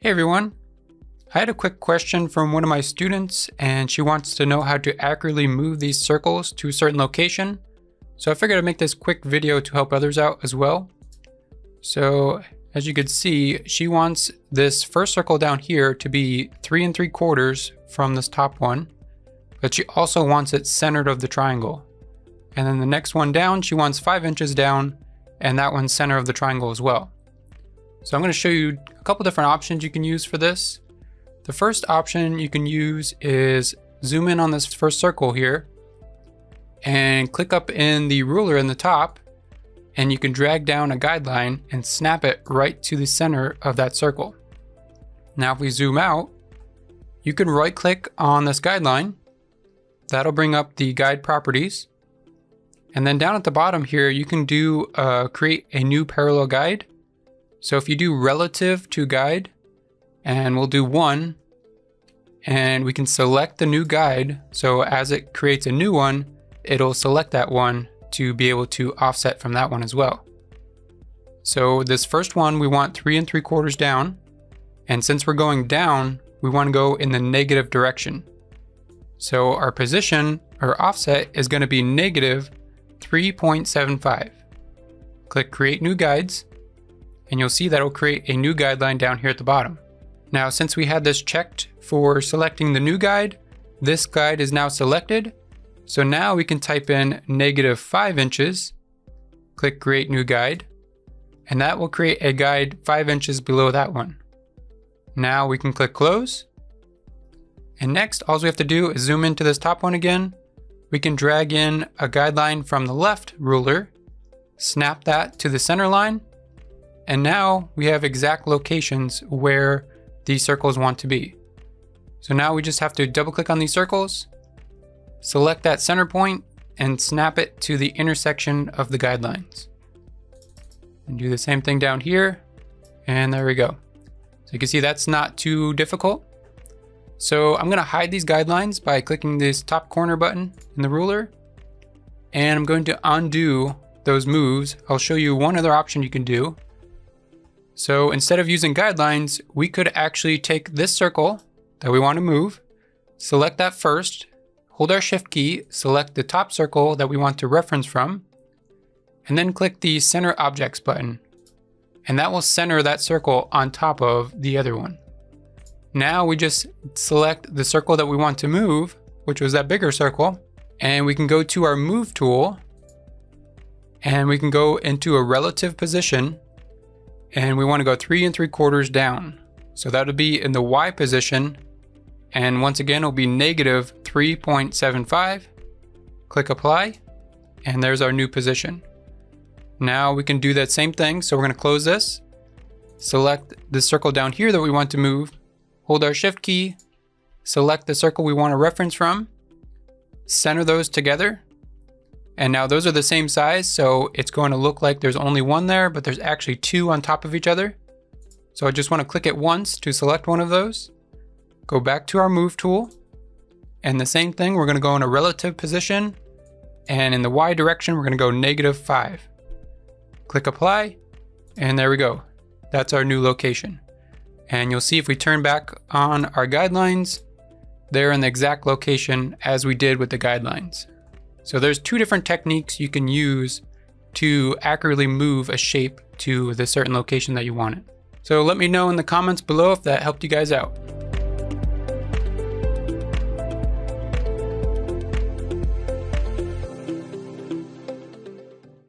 Hey everyone, I had a quick question from one of my students and she wants to know how to accurately move these circles to a certain location. So I figured I'd make this quick video to help others out as well. So as you can see, she wants this first circle down here to be 3 3/4 from this top one, but she also wants it centered of the triangle. And then the next one down, she wants 5 inches down, and that one's center of the triangle as well. So I'm going to show you a couple different options you can use for this. The first option you can use is zoom in on this first circle here and click up in the ruler in the top, and you can drag down a guideline and snap it right to the center of that circle. Now if we zoom out, you can right click on this guideline. That'll bring up the guide properties. And then down at the bottom here, you can do create a new parallel guide. So if you do relative to guide, and we'll do 1, and we can select the new guide. So as it creates a new one, it'll select that one to be able to offset from that one as well. So this first one, we want 3 3/4 down. And since we're going down, we want to go in the negative direction. So our position or offset is going to be negative 3.75. Click create new guides, and you'll see that it'll create a new guideline down here at the bottom. Now, since we had this checked for selecting the new guide, this guide is now selected. So now we can type in -5 inches, click create new guide, and that will create a guide 5 inches below that one. Now we can click close. And next, all we have to do is zoom into this top one again. We can drag in a guideline from the left ruler, snap that to the center line, and now we have exact locations where these circles want to be. So now we just have to double click on these circles, select that center point, and snap it to the intersection of the guidelines. And do the same thing down here, and there we go. So you can see that's not too difficult. So I'm going to hide these guidelines by clicking this top corner button in the ruler, and I'm going to undo those moves. I'll show you one other option you can do. So instead of using guidelines, we could actually take this circle that we want to move, select that first, hold our shift key, select the top circle that we want to reference from, and then click the center objects button. And that will center that circle on top of the other one. Now we just select the circle that we want to move, which was that bigger circle, and we can go to our move tool, and we can go into a relative position, and we want to go 3 3/4 down. So that would be in the Y position, and once again it'll be -3.75. Click apply, and there's our new position. Now we can do that same thing. So we're going to close this, select the circle down here that we want to move, hold our shift key, select the circle we want to reference from, center those together, and now those are the same size, so it's going to look like there's only one there, but there's actually 2 on top of each other. So I just want to click it once to select one of those, go back to our move tool, and the same thing, we're going to go in a relative position, and in the Y direction, we're going to go -5. Click apply, and there we go. That's our new location. And you'll see if we turn back on our guidelines, they're in the exact location as we did with the guidelines. So there's 2 different techniques you can use to accurately move a shape to the certain location that you want it. So let me know in the comments below if that helped you guys out.